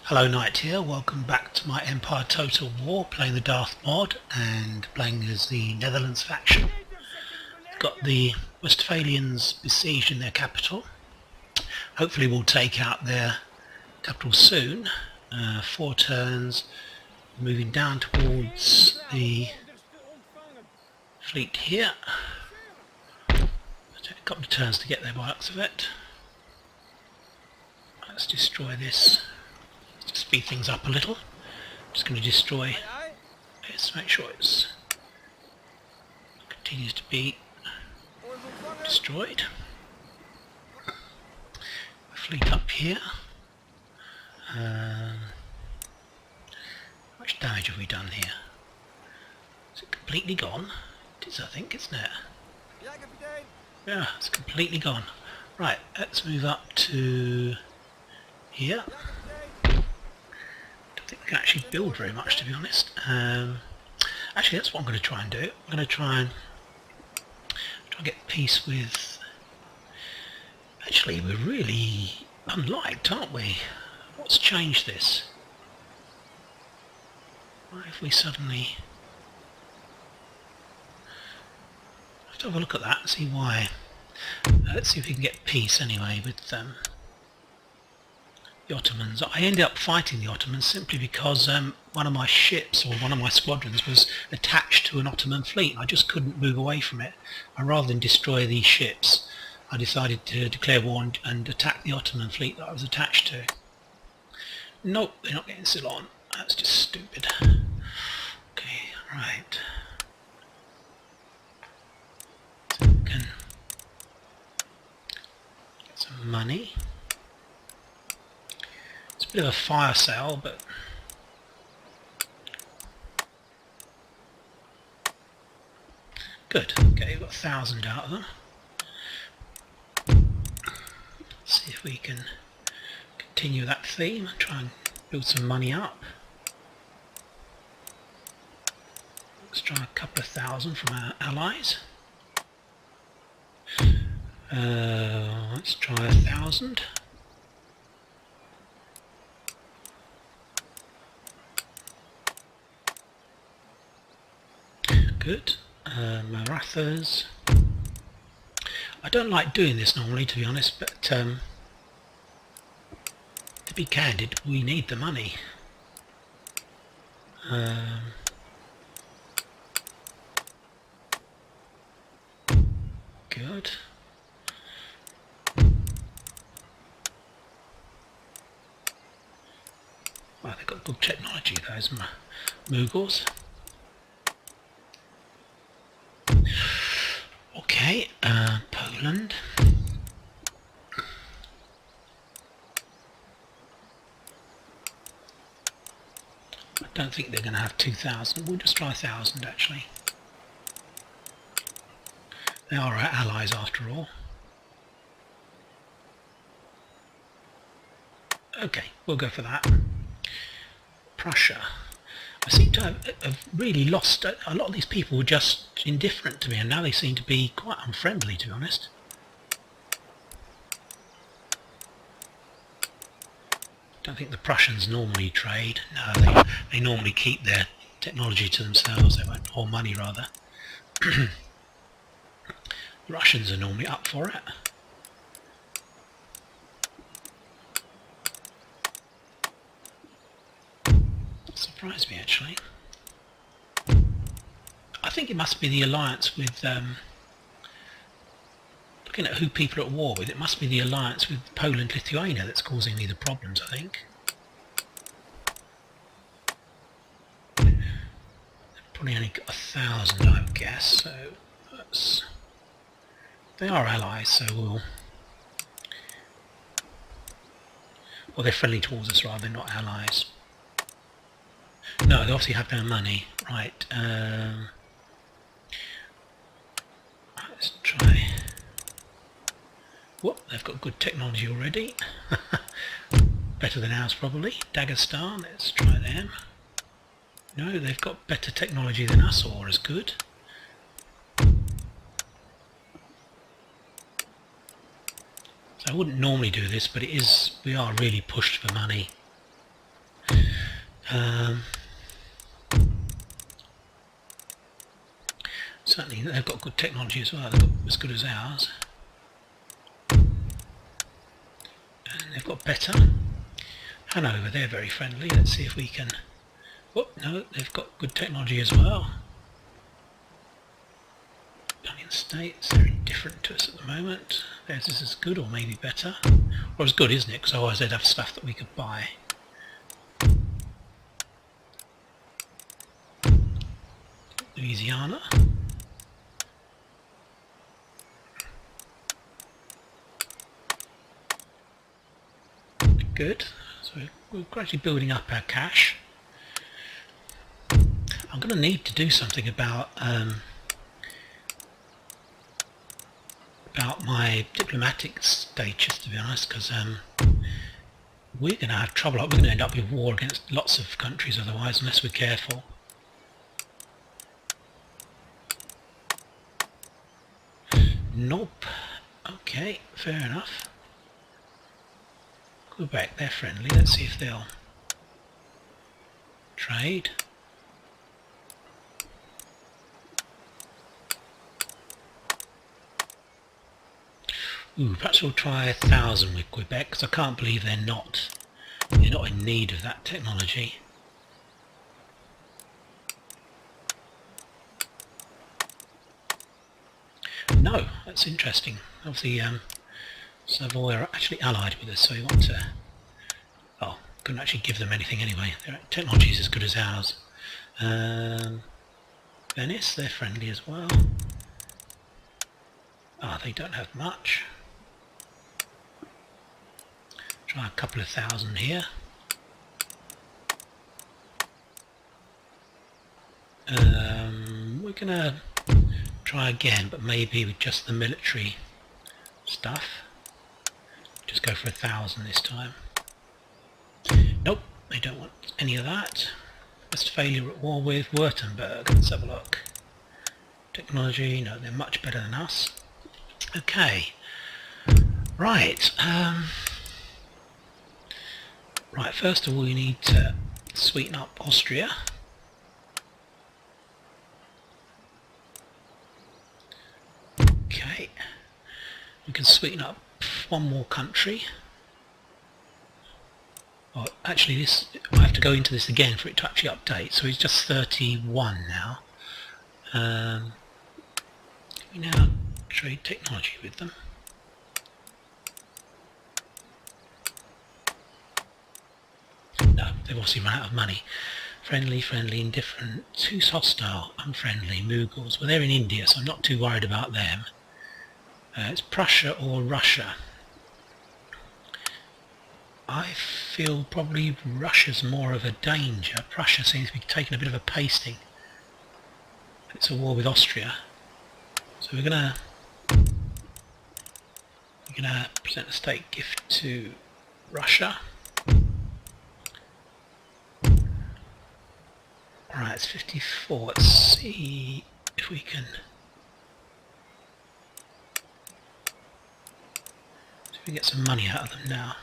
Hello Knight here, welcome back to my Empire Total War, playing the Darthmod and playing as the Netherlands faction. I've got the Westphalians besieged in their capital. Hopefully we'll take out their capital soon. 4 turns, moving down towards the fleet here. It'll take a couple of turns to get there by the looks of it. Let's destroy this. Just speed things up a little. Just going to destroy this, make sure it continues to be destroyed. Fleet up here. How much damage have we done here? Is it completely gone? It is, I think, isn't it? Yeah, it's completely gone. Right, let's move up to here. I think we can actually build very much, to be honest. Actually, that's what I'm going to try and do. I'm going to try and get peace with... Actually, we're really unliked, aren't we? What's changed this? Why if we suddenly... I have to have a look at that and see why. Let's see if we can get peace anyway with the Ottomans. I ended up fighting the Ottomans simply because one of my ships, or one of my squadrons, was attached to an Ottoman fleet. I just couldn't move away from it. And rather than destroy these ships, I decided to declare war and attack the Ottoman fleet that I was attached to. Nope, they're not getting Ceylon. That's just stupid. Okay, right. So we can get some money. It's a bit of a fire sale, but good. Okay, we've got 1,000 out of them. Let's see if we can continue that theme and try and build some money up. Let's try a couple of thousand from our allies. Let's try 1,000. Good. Marathas. I don't like doing this normally, to be honest, but to be candid, we need the money. Good. Well, they've got good technology, those Mughals. Okay, Poland. I don't think they're going to have 2,000. We'll just try 1,000 actually. They are our allies after all. Okay, we'll go for that. Prussia. I seem to have really lost... A lot of these people were just indifferent to me, and now they seem to be quite unfriendly, to be honest. Don't think the Prussians normally trade. No, they normally keep their technology to themselves. They won't, or money rather. The Russians are normally up for it. Surprised me actually. I think it must be the alliance with looking at who people are at war with, it must be the alliance with Poland, Lithuania that's causing me the problems, I think. They've probably only got 1,000, I would guess, so that's... They are allies, so we'll... Well, they're friendly towards us rather, they're not allies. No, they obviously have no money. Right, let's try... Whoop, they've got good technology already. Better than ours probably. Dagestan, let's try them. No, they've got better technology than us, or as good. I wouldn't normally do this, but it is, we are really pushed for money. Certainly they've got good technology as well, they've got as good as ours. And they've got better. Hanover, they're very friendly. Let's see if we can... Oh, no, they've got good technology as well. United States, they're indifferent to us at the moment. Theirs is as good or maybe better. Or as good, isn't it? Because otherwise they'd have stuff that we could buy. Louisiana. Good. So we're gradually building up our cash. I'm going to need to do something about my diplomatic status, to be honest, because we're going to have trouble. We're going to end up with war against lots of countries otherwise, unless we're careful. Nope. Okay, fair enough. Quebec, they're friendly. Let's see if they'll trade. Ooh, perhaps we'll try 1,000 with Quebec, because I can't believe they're not in need of that technology. No, that's interesting. Obviously, Savoy are actually allied with us, so we want to... Oh, couldn't actually give them anything anyway. Their technology is as good as ours. Venice, they're friendly as well. Ah, they don't have much. Try a couple of thousand here. We're gonna try again, but maybe with just the military stuff. Just go for 1,000 this time. Nope, they don't want any of that. Westphalia at war with Württemberg. Let's have a look. Technology, no, they're much better than us. Okay, right. Right, first of all, we need to sweeten up Austria. Okay, we can sweeten up one more country. Oh, actually, this I have to go into this again for it to actually update. So it's just 31 now. We now trade technology with them. No, they've obviously run out of money. Friendly, friendly, indifferent, who's hostile, unfriendly, Mughals. Well, they're in India, so I'm not too worried about them. It's Prussia or Russia. I feel probably Russia's more of a danger. Prussia seems to be taking a bit of a pasting. It's a war with Austria. So we're gonna present a state gift to Russia. Alright, it's 54. Let's see if we can get some money out of them now.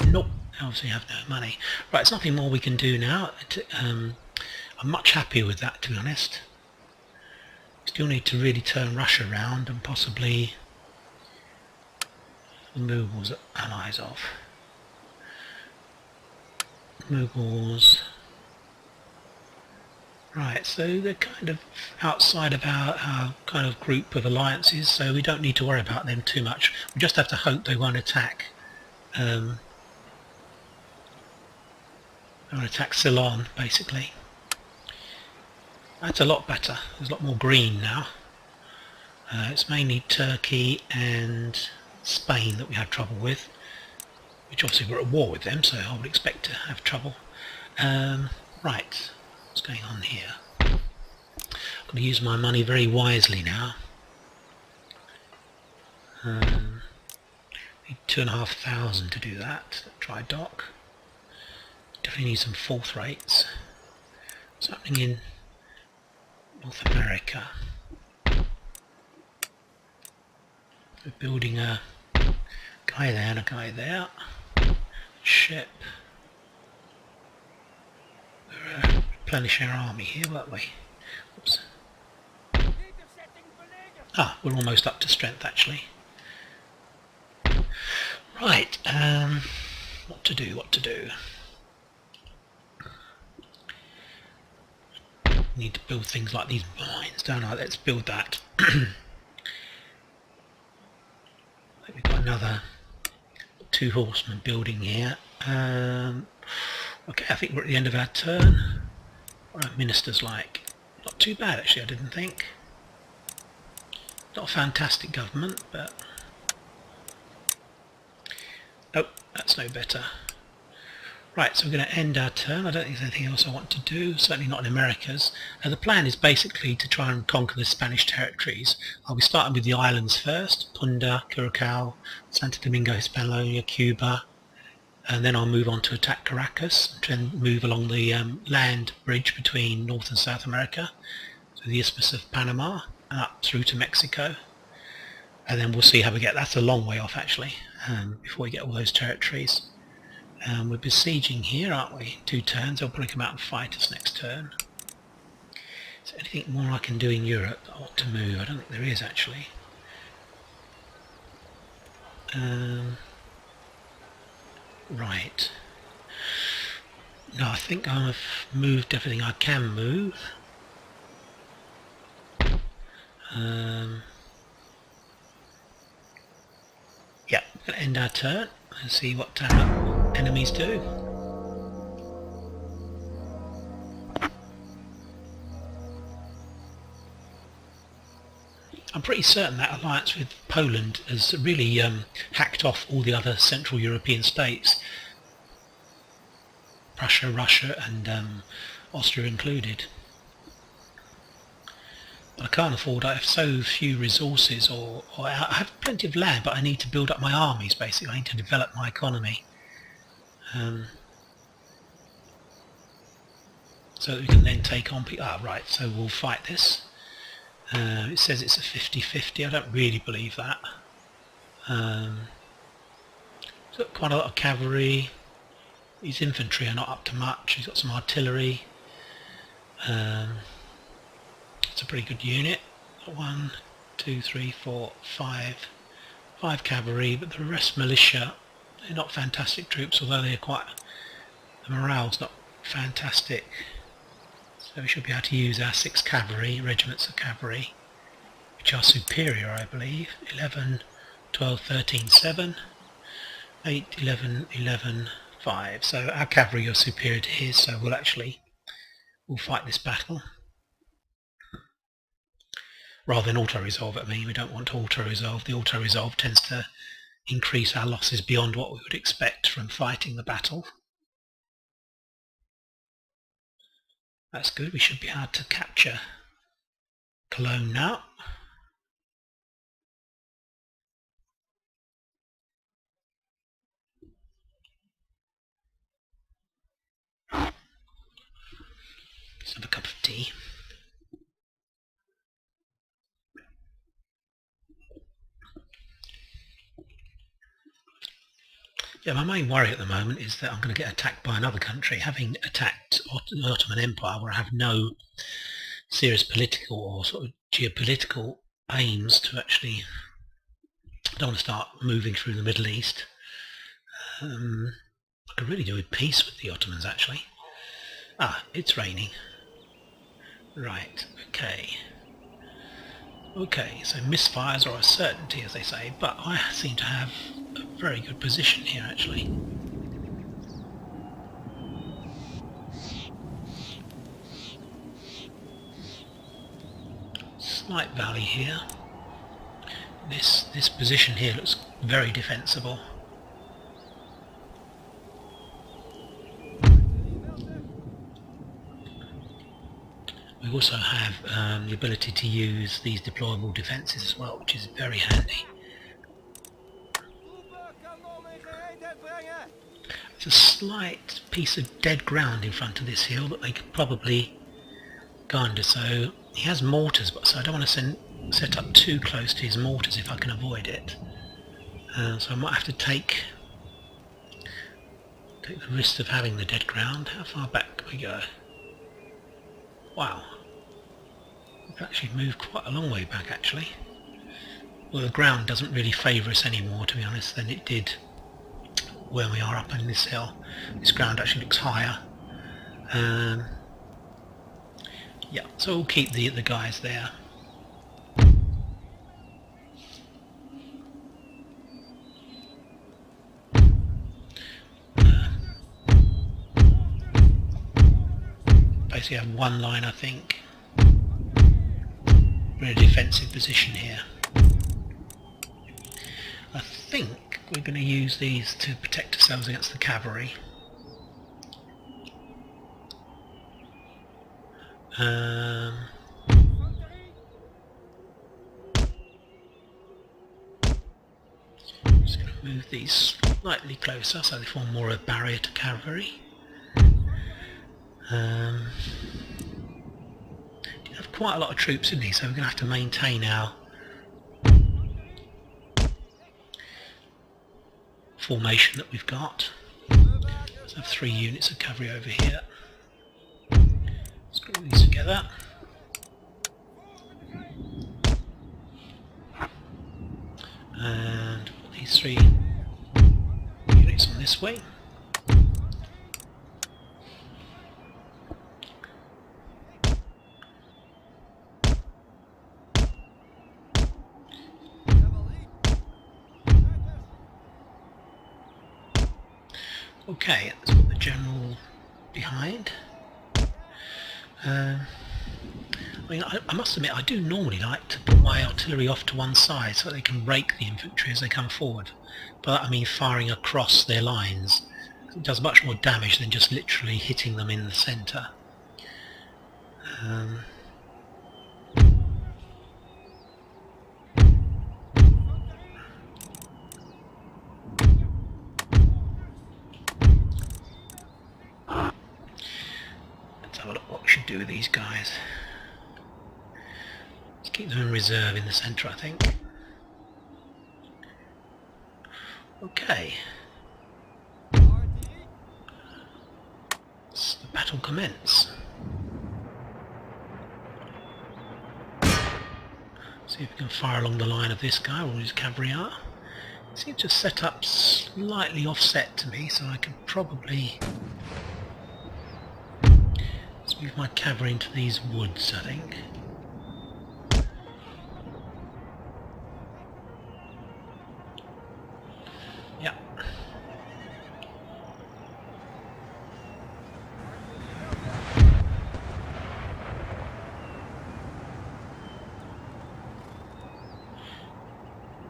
Nope, they obviously have no money. Right, there's nothing more we can do now. I'm much happier with that, to be honest. Still need to really turn Russia around and possibly the Mughals are allies of. Mughals. Right, so they're kind of outside of our kind of group of alliances, so we don't need to worry about them too much. We just have to hope they won't attack. They won't attack Ceylon, basically. That's a lot better. There's a lot more green now. It's mainly Turkey and Spain that we had trouble with, which obviously we're at war with them, so I would expect to have trouble. Right, what's going on here? I'm going to use my money very wisely now. Need 2,500 to do that. Try dock. Definitely need some fourth rates. What's happening in North America? We're building a guy there and a guy there. ship. We're replenishing our army here, weren't we? Oops. Ah, we're almost up to strength actually. Right, what to do, what to do? Need to build things like these mines, don't I? Let's build that. We've got another 2 horsemen building here. Okay, I think we're at the end of our turn. What are our ministers like? Not too bad actually, I didn't think. Not a fantastic government, but... Oh, that's no better. Right, so we're going to end our turn. I don't think there's anything else I want to do, certainly not in Americas. The plan is basically to try and conquer the Spanish territories. I'll be starting with the islands first, Punta, Curacao, Santo Domingo, Hispaniola, Cuba, and then I'll move on to attack Caracas, and then move along the land bridge between North and South America, so the Isthmus of Panama, and up through to Mexico. And then we'll see how we get. That's a long way off actually, before we get all those territories. We're besieging here, aren't we? 2 turns. They'll probably come out and fight us next turn. Is there anything more I can do in Europe that I want to move? I don't think there is actually. Right. No, I think I've moved everything I can move. Yeah, we're going to end our turn and see what enemies do. I'm pretty certain that alliance with Poland has really hacked off all the other Central European states, Prussia, Russia and Austria included. But I can't afford, I have so few resources, or I have plenty of land, but I need to build up my armies basically, I need to develop my economy. So that we can then take on people. Right, so we'll fight this. It says it's a 50-50, I don't really believe that. He's got quite a lot of cavalry. His infantry are not up to much. He's got some artillery. It's a pretty good unit. 1, 2, 3, 4, 5. 5 cavalry, but the rest militia. They're not fantastic troops, although they're quite... The morale's not fantastic. So we should be able to use our 6 cavalry, regiments of cavalry, which are superior, I believe. 11, 12, 13, 7, 8, 11, 11, 5. So our cavalry are superior to his, so we'll fight this battle. Rather than auto-resolve it, I mean, we don't want to auto-resolve. The auto-resolve tends to increase our losses beyond what we would expect from fighting the battle. That's good, we should be able to capture Cologne now. Let's have a cup of tea. Yeah, my main worry at the moment is that I'm going to get attacked by another country. Having attacked the Ottoman Empire, where I have no serious political or sort of geopolitical aims to actually... I don't want to start moving through the Middle East. I could really do with peace with the Ottomans, actually. Ah, it's raining. Right, okay. Okay, so misfires are a certainty, as they say, but I seem to have a very good position here, actually. Slight valley here. This position here looks very defensible. We also have the ability to use these deployable defences as well, which is very handy. There's a slight piece of dead ground in front of this hill that they could probably go under. So he has mortars, but so I don't want to set up too close to his mortars if I can avoid it. So I might have to take take the risk of having the dead ground. How far back can we go? Wow. We've actually moved quite a long way back actually. Well, the ground doesn't really favour us anymore, to be honest, than it did when we are up on this hill. This ground actually looks higher. Yeah, so we'll keep the guys there. Basically have one line, I think. We're in a defensive position here. I think we're going to use these to protect ourselves against the cavalry. Just going to move these slightly closer so they form more of a barrier to cavalry. We have quite a lot of troops in these, so we're going to have to maintain our formation that we've got. Let's have 3 units of cavalry over here. Let's group these together. And put these 3 units on this way. Okay, let's put the general behind. I mean, I must admit, I do normally like to put my artillery off to one side so they can rake the infantry as they come forward. But I mean firing across their lines. It does much more damage than just literally hitting them in the centre. Let's have a look what we should do with these guys. Let's keep them in reserve in the centre, I think. Okay. Let's the battle commence. See if we can fire along the line of this guy where his cavalry are. It seems to set up slightly offset to me, so I can probably let's move my cavalry into these woods, I think. Yeah.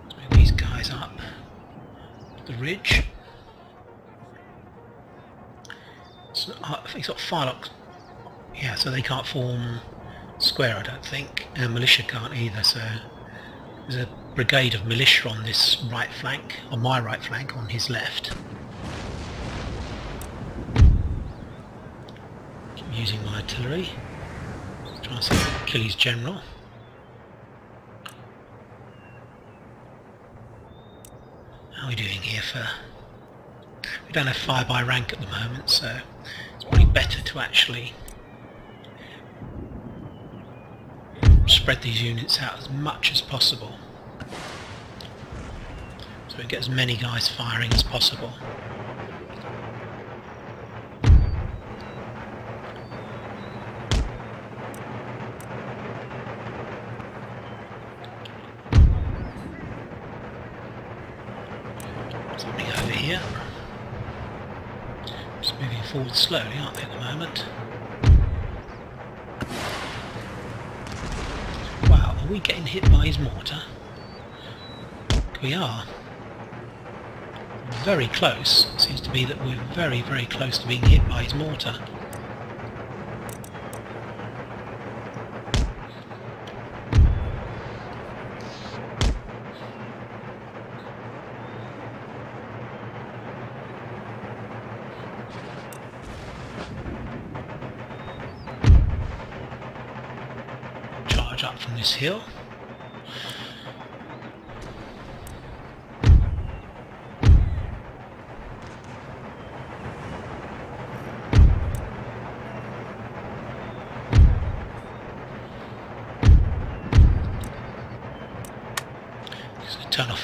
Let's move these guys up the ridge. So, I think it's got firelock. Yeah, so they can't form square, I don't think, and militia can't either, so there's a brigade of militia on this right flank, on my right flank, on his left. Keep using my artillery. Try and see if I can kill his general. How are we doing here for... We don't have fire by rank at the moment, so it's probably better to actually spread these units out as much as possible so we get as many guys firing as possible. Something over here. Just moving forward slowly, aren't they, at the moment? Wow, are we getting hit by his mortar? We are. Very close. It seems to be that we're very, very close to being hit by his mortar. Charge up from this hill.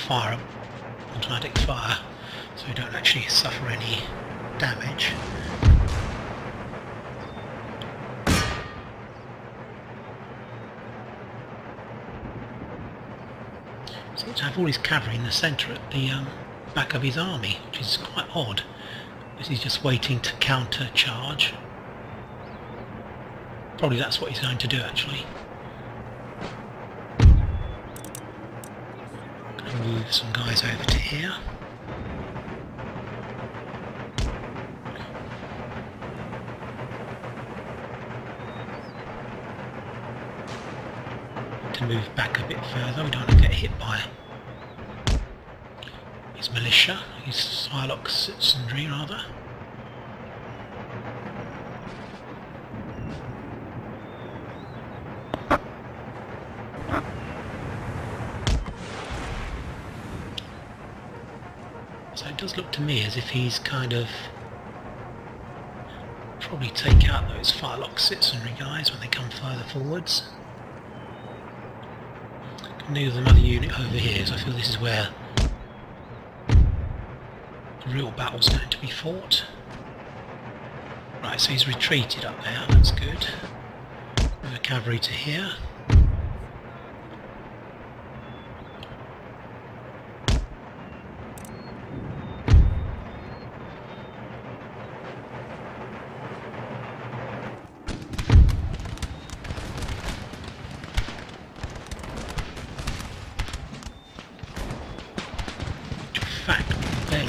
fire, automatic fire, so we don't actually suffer any damage. Seems to have all his cavalry in the centre at the back of his army, which is quite odd. Because he's just waiting to counter charge. Probably that's what he's going to do actually. Going to move some guys over to here. To move back a bit further, we don't want to get hit by his militia, his Psylocke citizenry rather. So it does look to me as if he's kind of probably take out those Psylocke citizenry guys when they come further forwards. Move another unit over here, so I feel this is where the real battle's going to be fought. Right, so he's retreated up there, that's good. Move the cavalry to here.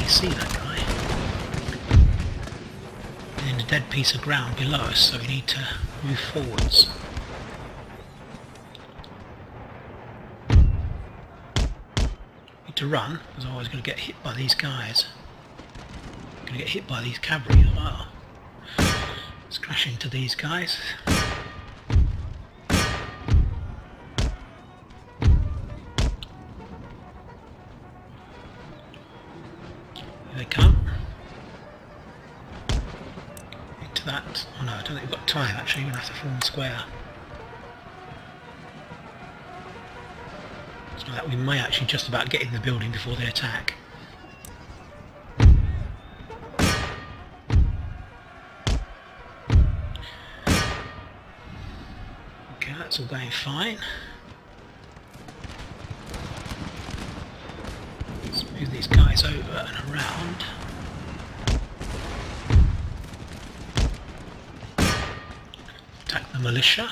See that guy. And in a dead piece of ground below us, so we need to move forwards. Need to run, because I'm always going to get hit by these guys. I'm going to get hit by these cavalry as well. Let's crash into these guys. They come into that. Oh no, I don't think we've got time actually, we're going to have to form square. So that we may actually just about get in the building before they attack. Okay, that's all going fine. Move these guys over and around. Attack the militia.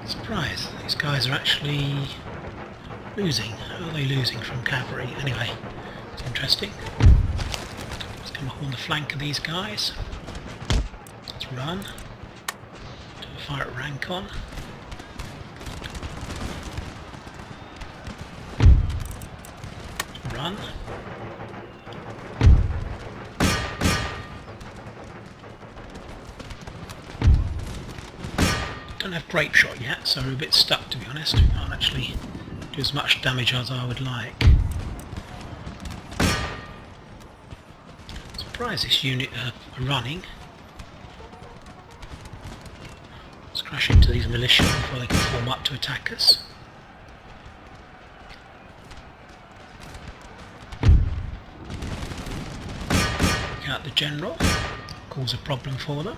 Surprise, these guys are actually losing. How are they losing from cavalry? Anyway, it's interesting. Let's come up on the flank of these guys. Let's run. Do a fire at Rancon. Run. Don't have grape shot yet, so we're a bit stuck to be honest. We can't actually do as much damage as I would like. Surprised this unit are running. Let's crash into these militia before they can form up to attack us. Take out the general, cause a problem for them.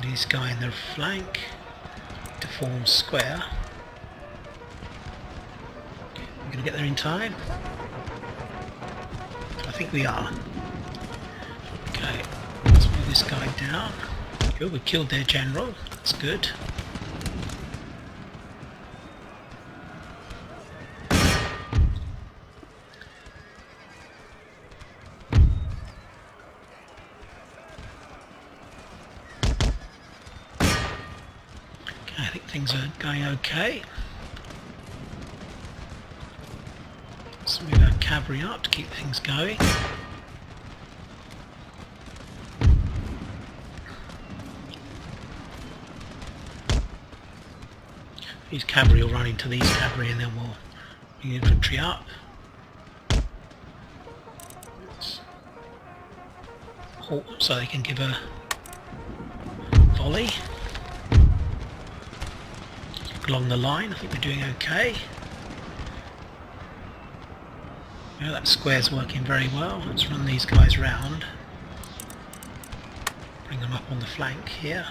This guy in the flank to form square. We're going to get there in time. I think we are. Okay, let's move this guy down. Good, we killed their general. That's good. I think things are going okay. Let's move our cavalry up to keep things going. These cavalry will run into these cavalry and then we'll bring infantry up. Let's halt so they can give a volley. Along the line, I think we're doing okay. Yeah, that square's working very well. Let's run these guys round. Bring them up on the flank here.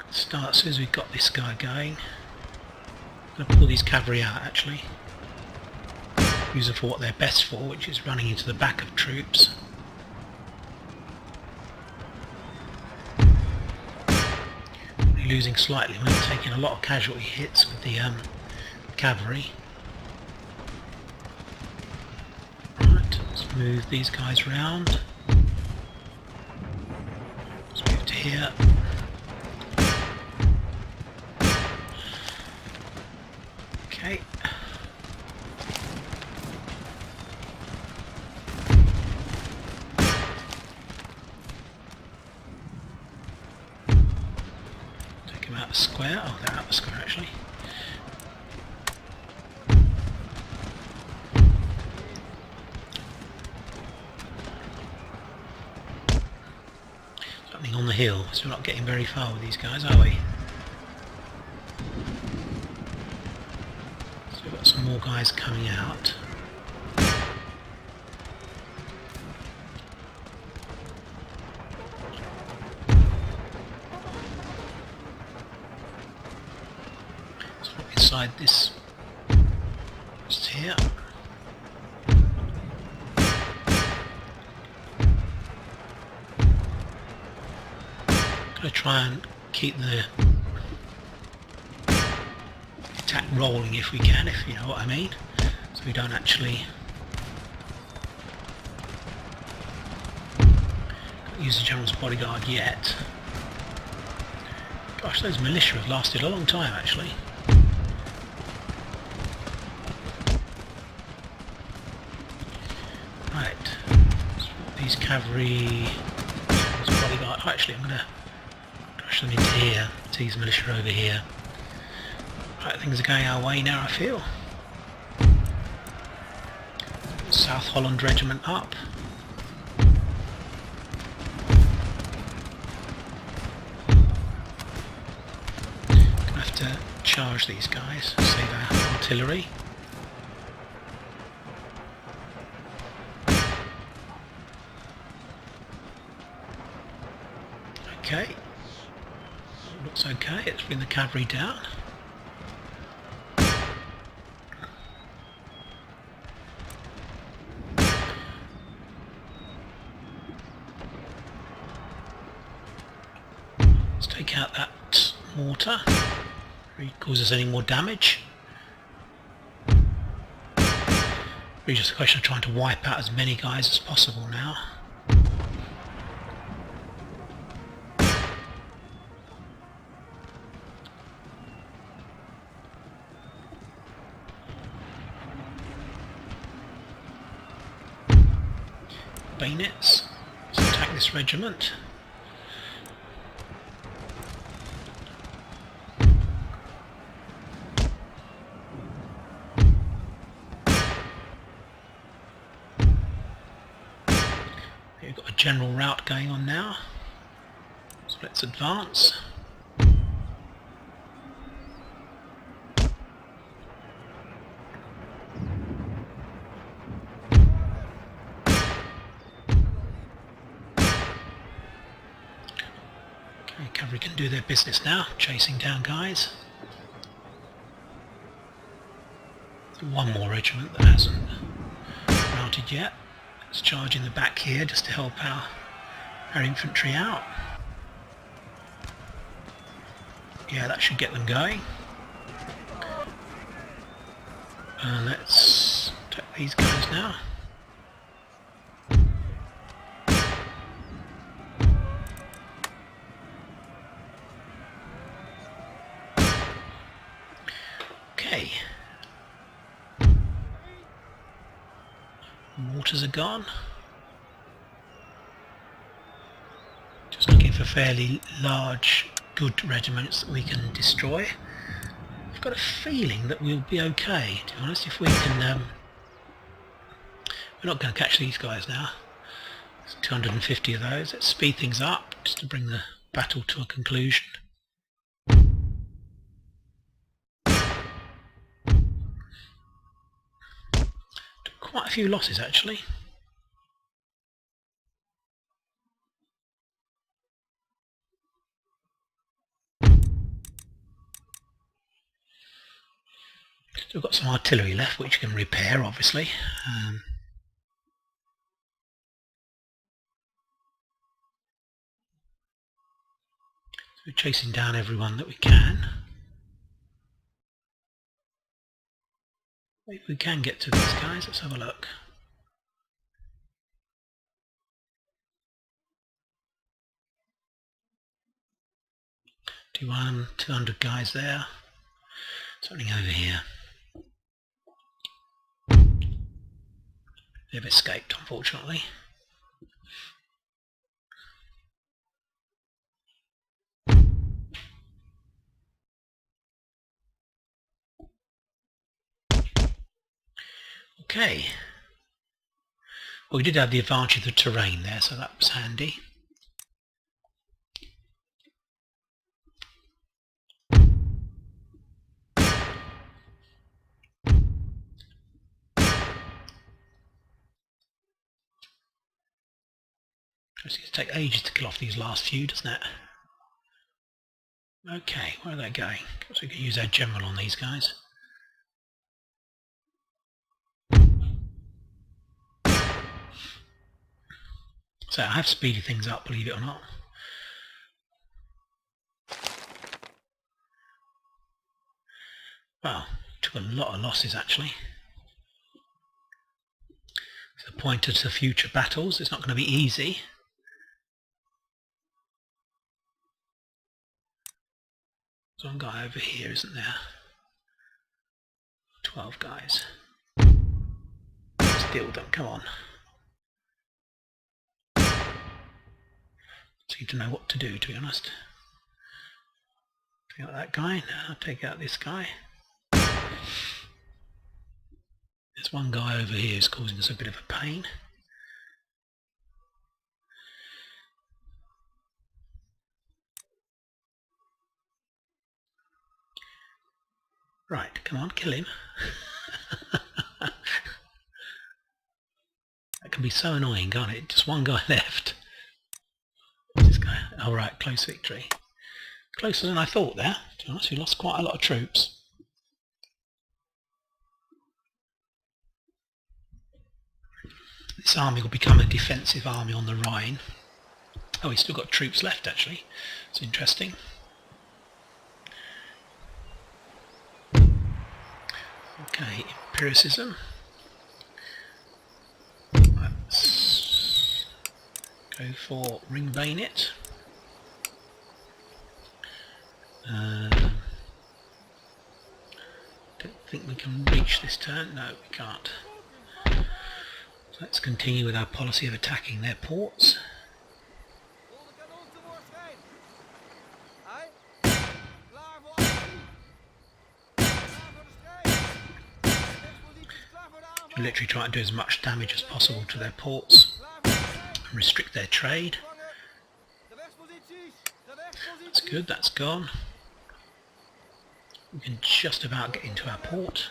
Start as soon as we've got this guy going. I'm going to pull these cavalry out actually. Use them for what they're best for, which is running into the back of troops. We're losing slightly, we're taking a lot of casualty hits with the cavalry. Right, let's move these guys round. Let's move to here. Okay. Take them out of the square. Oh, they're out of the square actually. Something on the hill, so we're not getting very far with these guys, are we? So we've got some more guys coming out. Let's look inside this just here. Going to try and keep the attack rolling if we can, if you know what I mean, so we don't actually use the general's bodyguard yet. Gosh, those militia have lasted a long time actually. Right, so these cavalry, bodyguard. Oh, actually I'm going to crush them into here, these militia over here. Right, things are going our way now, I feel. South Holland Regiment up. Gonna have to charge these guys, save our artillery. Okay. Looks okay, let's bring the cavalry down. Let's take out that mortar before it causes any more damage. Really just a question of trying to wipe out as many guys as possible now. Bayonets. Let's attack this regiment. We've got a general rout going on now, so let's advance. Cavalry can do their business now, chasing down guys. One more regiment that hasn't mounted yet. Let's charge in the back here just to help our infantry out. Yeah, that should get them going. Let's take these guys now. Okay. Mortars are gone. Just looking for fairly large good regiments that we can destroy. I've got a feeling that we'll be okay, to be honest, if we can... we're not going to catch these guys now. There's 250 of those. Let's speed things up just to bring the battle to a conclusion. Quite a few losses actually. Still got some artillery left which you can repair obviously. So we're chasing down everyone that we can. Maybe we can get to these guys, let's have a look. Do 200 guys there. Something over here. They've escaped unfortunately. Okay. Well, we did have the advantage of the terrain there, so that was handy. It's going to take ages to kill off these last few, doesn't it? Okay, where are they going? So we can use our general on these guys. So I have speeded things up, believe it or not. Well, took a lot of losses actually. It's a pointer to future battles. It's not going to be easy. There's one guy over here, isn't there? 12 guys. Let's deal with them, come on. Seem to know what to do, to be honest. Take out that guy, now take out this guy. There's one guy over here who's causing us a bit of a pain. Right, come on, kill him. That can be so annoying, can't it? Just one guy left. What's this guy? Oh right, close victory. Closer than I thought there, to be honest. We lost quite a lot of troops. This army will become a defensive army on the Rhine. Oh, he's still got troops left actually. It's interesting. Okay, empiricism. Let's go for ring bayonet. Don't think we can reach this turn. No, we can't. So let's continue with our policy of attacking their ports. We're literally trying to do as much damage as possible to their ports and restrict their trade. That's good, that's gone. We can just about get into our port.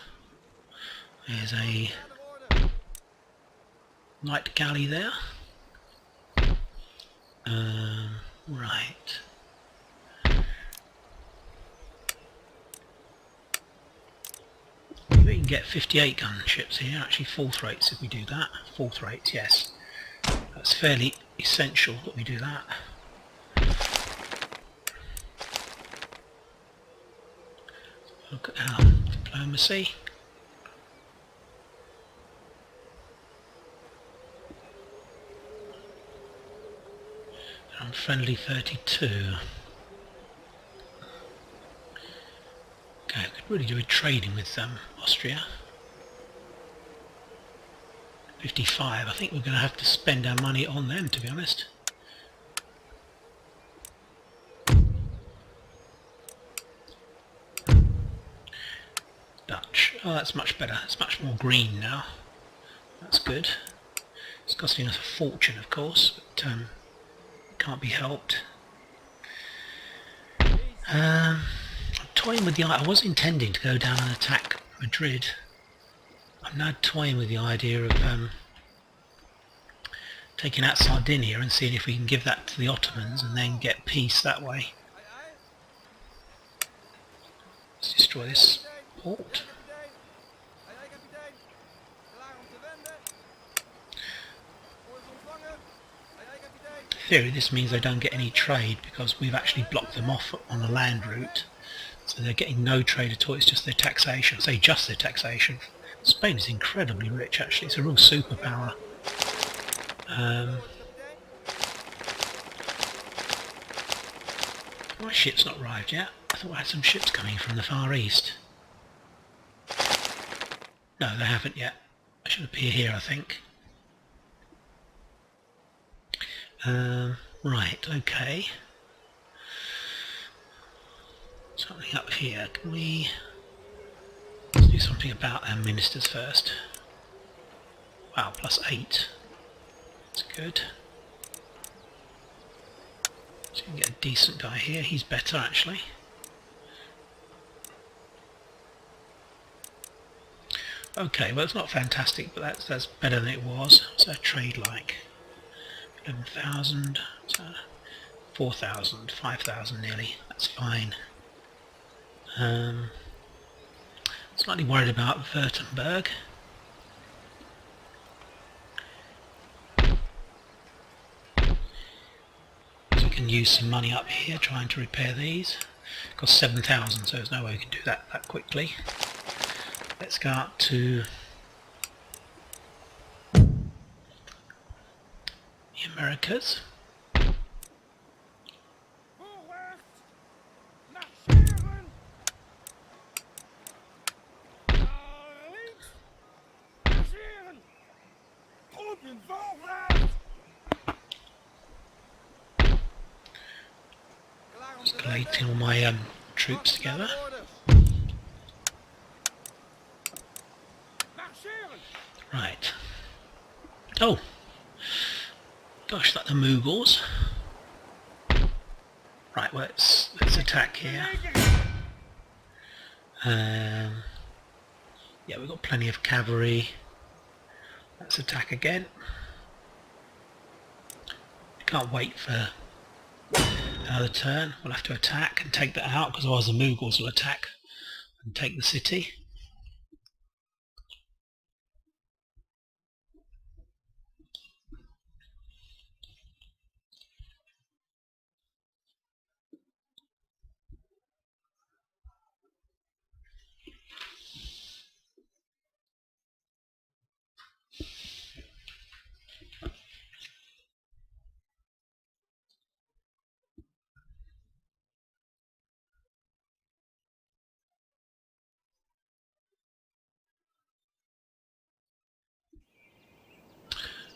There's a light galley there. Right. We can get 58 gunships here, actually fourth rates if we do that. Fourth rates, yes. That's fairly essential that we do that. Look at our diplomacy. I'm friendly 32. Okay, I could really do with trading with Austria. 55. I think we're going to have to spend our money on them, to be honest. Oh, that's much better. It's much more green now. That's good. It's costing us a fortune, of course, but can't be helped. I'm toying with the idea. I was intending to go down and attack Madrid. I'm now toying with the idea of taking out Sardinia and seeing if we can give that to the Ottomans and then get peace that way. Let's destroy this port. In theory, this means they don't get any trade because we've actually blocked them off on the land route. So they're getting no trade at all, it's just their taxation. I say just their taxation. Spain is incredibly rich actually, it's a real superpower. My ship's not arrived yet. I thought I had some ships coming from the Far East. No, they haven't yet. They should appear here, I think. Right, okay. Something up here. Can we... Let's do something about our ministers first. Wow, +8. That's good. So you can get a decent guy here. He's better actually. Okay, well it's not fantastic, but that's better than it was. What's our trade like? 11,000, 4,000, 5,000 nearly. That's fine. Slightly worried about Württemberg. So we can use some money up here trying to repair these. It costs 7,000, so there's no way we can do that quickly. Let's go up to the Americas. Just collating all my troops together. Right. Oh! Gosh, that's the Mughals. Right, well, let's attack here. Yeah, we've got plenty of cavalry. Let's attack again. Can't wait for another turn. We'll have to attack and take that out, because otherwise the Mughals will attack and take the city.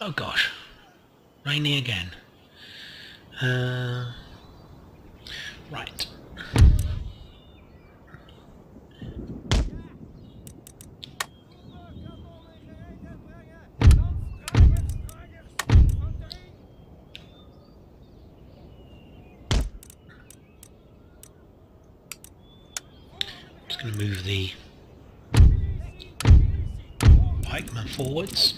Oh gosh, raining again. Right. Just going to move the pikemen forwards.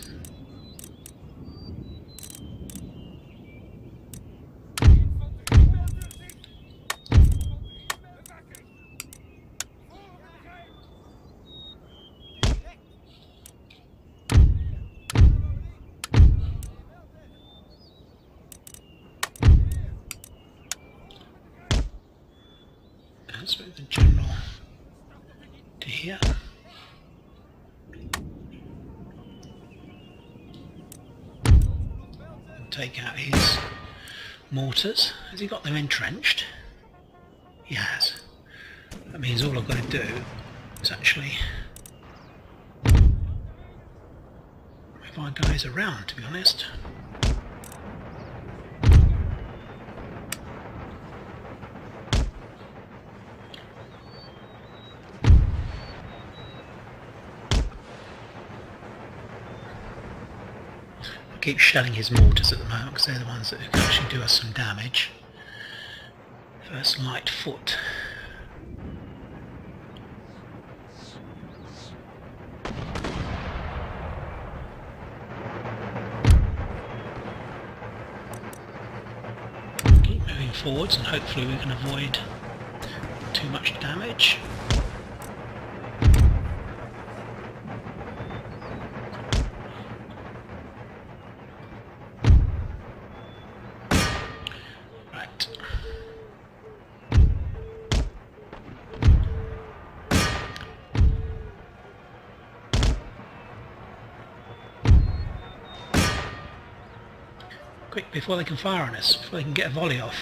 Let's move the general to here. And take out his mortars. Has he got them entrenched? He has. That means all I've got to do is actually move our guys around, to be honest. keep shelling his mortars at the moment because they're the ones that can actually do us some damage. First light foot. Keep moving forwards and hopefully we can avoid too much damage. Quick, before they can fire on us, before they can get a volley off.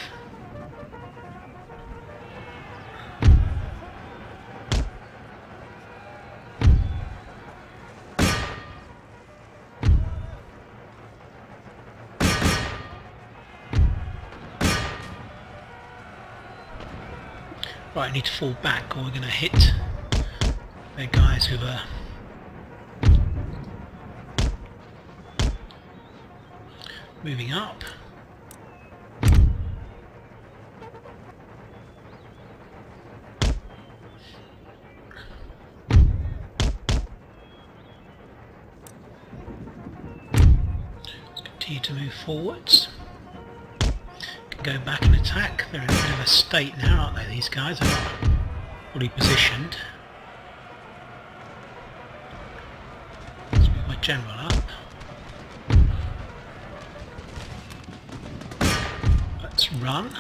Right, I need to fall back or we're going to hit their guys who are moving up. Let's continue to move forwards. Can go back and attack. They're in a bit of a state now, aren't they? These guys are not fully positioned. Let's move my general up. Let's run.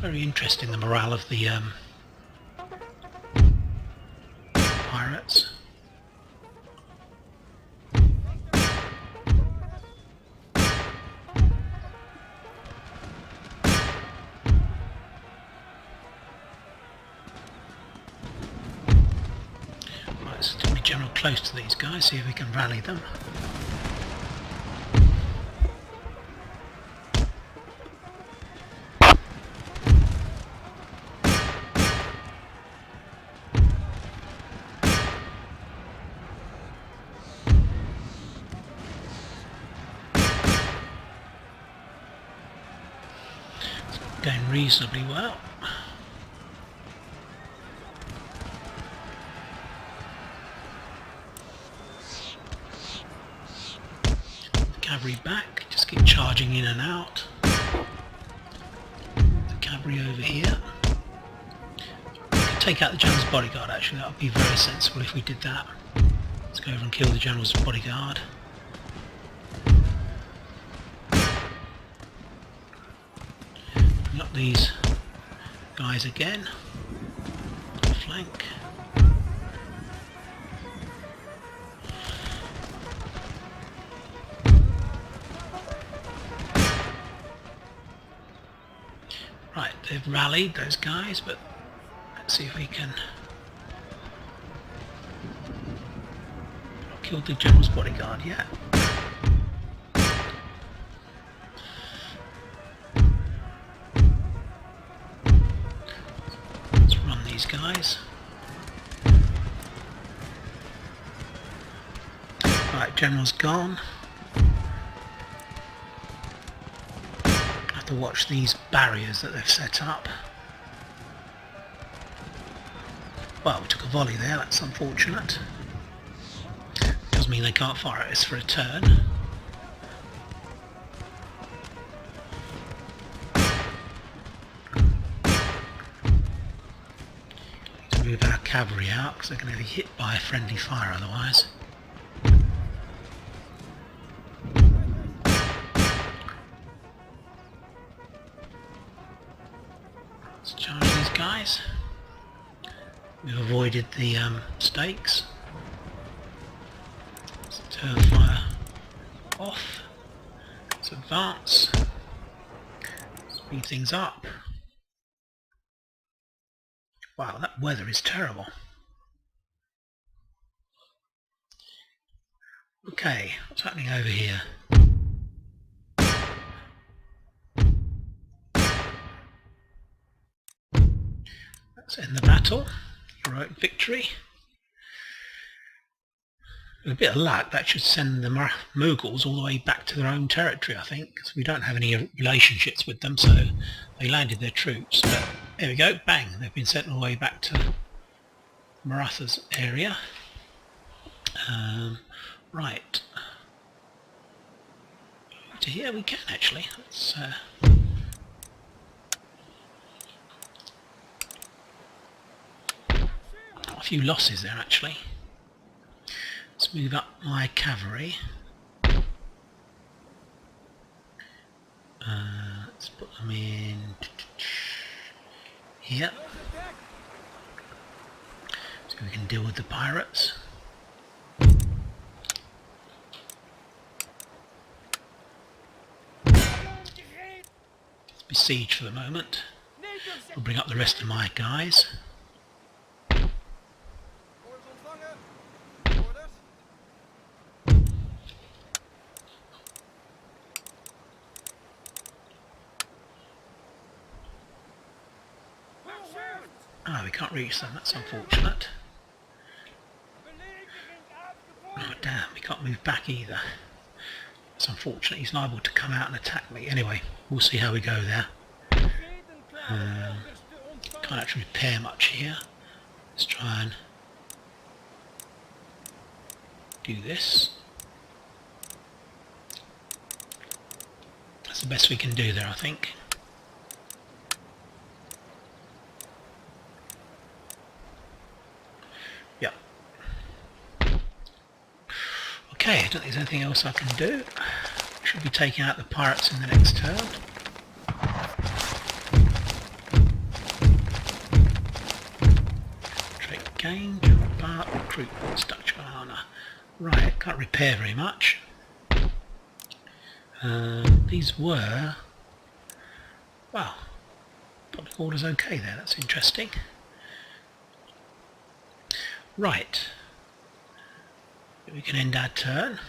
Very interesting, the morale of the pirates. Let's get the general close to these guys, see if we can rally them. It's going reasonably well. Cavalry back, just keep charging in and out. The cavalry over here. We could take out the general's bodyguard actually, that would be very sensible if we did that. Let's go over and kill the general's bodyguard. Knock these guys again. Flank. Right, they've rallied, those guys, but let's see if we can... Not killed the general's bodyguard yet. Let's run these guys. Right, general's gone. To watch these barriers that they've set up. Well, we took a volley there, that's unfortunate. Doesn't mean they can't fire at us for a turn. Need to move our cavalry out because they're going to be hit by a friendly fire otherwise. Let's charge these guys. We've avoided the stakes. Let's turn fire off. Let's advance. Speed things up. Wow, that weather is terrible. Okay, what's happening over here? Let's end the battle. heroic victory. With a bit of luck, that should send the Mughals all the way back to their own territory, I think, because we don't have any relationships with them, so they landed their troops. But there we go, bang, they've been sent all the way back to Maratha's area. Right. To here we can actually. Let's a few losses there actually. Let's move up my cavalry. Let's put them in here. So we can deal with the pirates. Besiege for the moment. I'll bring up the rest of my guys. Ah, we can't reach them, that's unfortunate. Oh damn, we can't move back either. It's unfortunate, he's liable to come out and attack me. Anyway, we'll see how we go there. Can't actually repair much here. Let's try and do this. That's the best we can do there, I think. Yep. Okay, I don't think there's anything else I can do. Should be taking out the pirates in the next turn. Trait gained, bar, recruit, Dutch Guiana. Right, can't repair very much. These were, well, public order's okay there, that's interesting. Right, we can end our turn.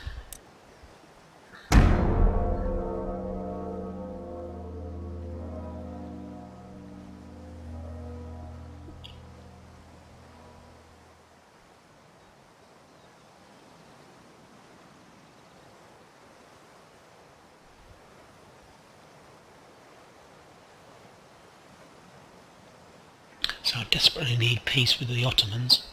So I desperately need peace with the Ottomans.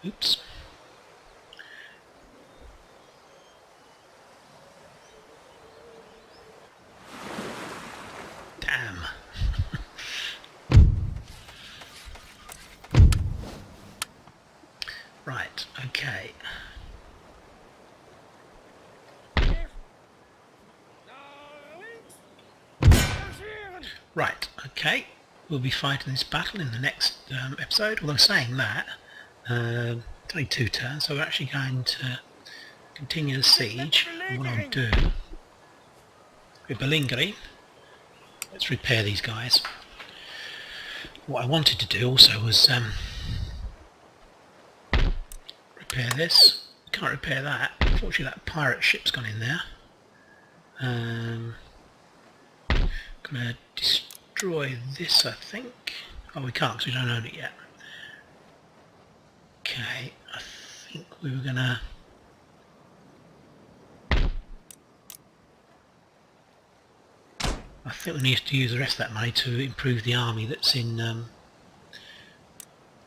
Oops. Damn. Right, okay. Right, okay. We'll be fighting this battle in the next episode. Although saying that, it's only 2 turns, so we're actually going to continue the siege. And what I'll do with Belingri, let's repair these guys. What I wanted to do also was repair this. Can't repair that. Unfortunately, that pirate ship's gone in there. Gonna destroy this, I think. Oh, we can't because we don't own it yet. Okay, I think we were gonna. I think we need to use the rest of that money to improve the army that's in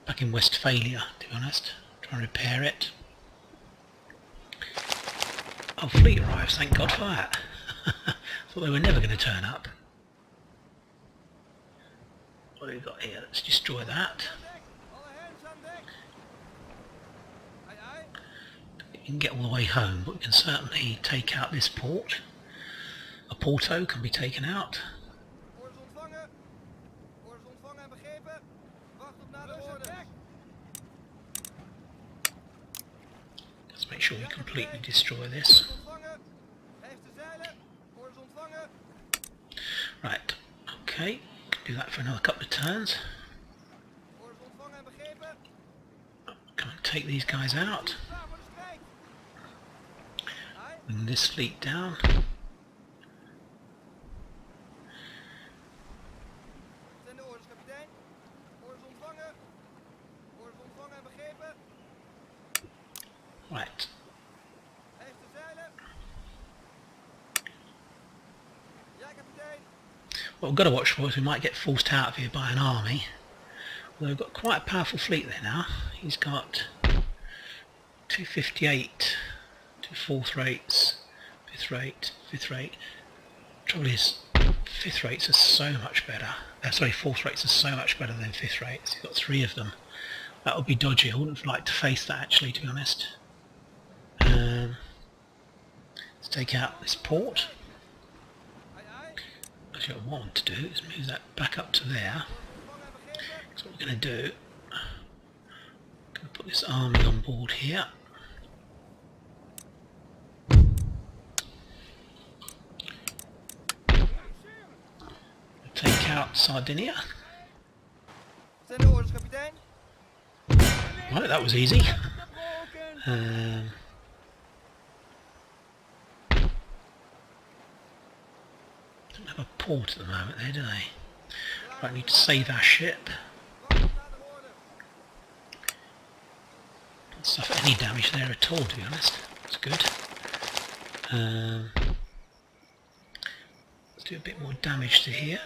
back in Westphalia. To be honest, try and repair it. Oh, fleet arrives! Thank God for that. Thought they were never going to turn up. What have we got here? Let's destroy that. We can get all the way home, but we can certainly take out this port. A Porto can be taken out. Let's make sure we completely destroy this. Right, okay, can do that for another couple of turns. Come and take these guys out. Bring this fleet down. Right. What we've got to watch for is we might get forced out of here by an army. Although we've got quite a powerful fleet there now. He's got 258, 2 fourth rates, fifth rate. Trouble is, fifth rates are so much better. Fourth rates are so much better than fifth rates. You've got 3 of them. That would be dodgy. I wouldn't like to face that actually, to be honest. Let's take out this port. Actually, what I want to do is move that back up to there. So what we're going to do, I'm going to put this army on board here. Take out Sardinia. Right, that was easy. Don't have a port at the moment there, do they? Right, I need to save our ship. Don't suffer any damage there at all, to be honest. That's good. Let's do a bit more damage to here.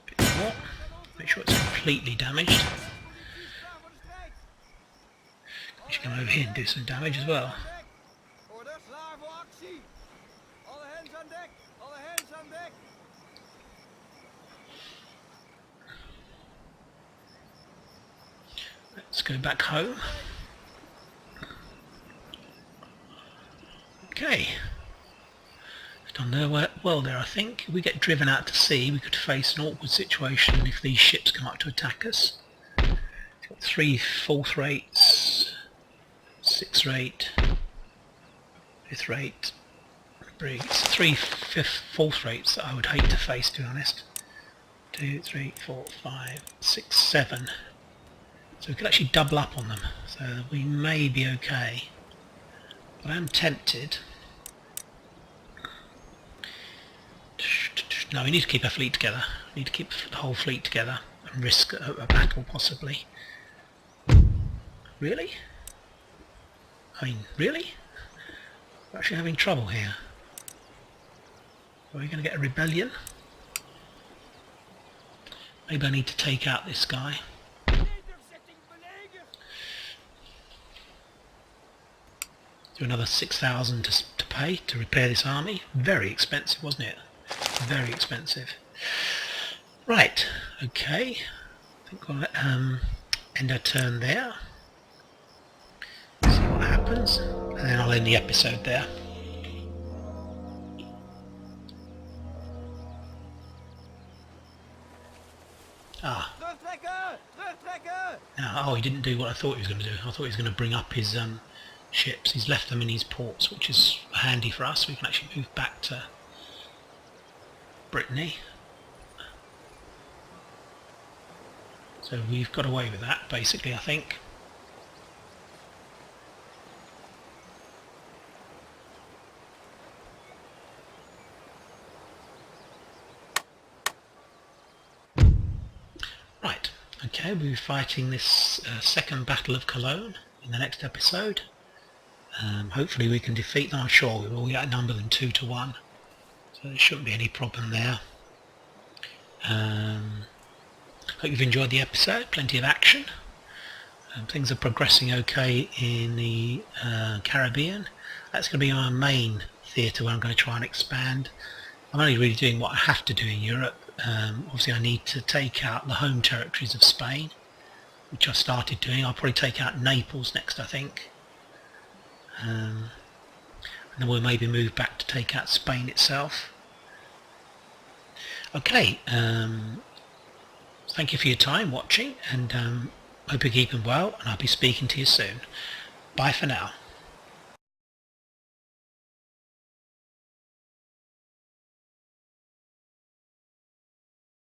Bit more. Make sure it's completely damaged. We should come over here and do some damage as well. Let's go back home. Okay. Done there well there, I think. If we get driven out to sea, we could face an awkward situation if these ships come up to attack us. Got 3 fourth rates, 6th rate, 5th rate, brigs. 3 fourth rates that I would hate to face, to be honest. 2, 3, 4, 5, 6, 7. So we could actually double up on them, so we may be okay. But I am tempted. No, we need to keep our fleet together. We need to keep the whole fleet together and risk a battle, possibly. Really? I mean, really? We're actually having trouble here. Are we going to get a rebellion? Maybe I need to take out this guy. Do another 6,000 to pay to repair this army. Very expensive, wasn't it? Very expensive. Right, okay. I think we'll end our turn there. See what happens. And then I'll end the episode there. Ah. Now, oh, he didn't do what I thought he was going to do. I thought he was going to bring up his ships. He's left them in his ports, which is handy for us. We can actually move back to Brittany. So we've got away with that, basically, I think. Right, okay, we'll be fighting this second Battle of Cologne in the next episode. Hopefully we can defeat them. I'm sure we will. We outnumber them 2 to 1. So there shouldn't be any problem there. Hope you've enjoyed the episode. Plenty of action. Things are progressing okay in the Caribbean. That's going to be my main theatre where I'm going to try and expand. I'm only really doing what I have to do in Europe. Obviously I need to take out the home territories of Spain, which I've started doing. I'll probably take out Naples next, I think. And then we'll maybe move back to take out Spain itself. Okay, thank you for your time watching, and hope you're keeping well, and I'll be speaking to you soon. Bye for now.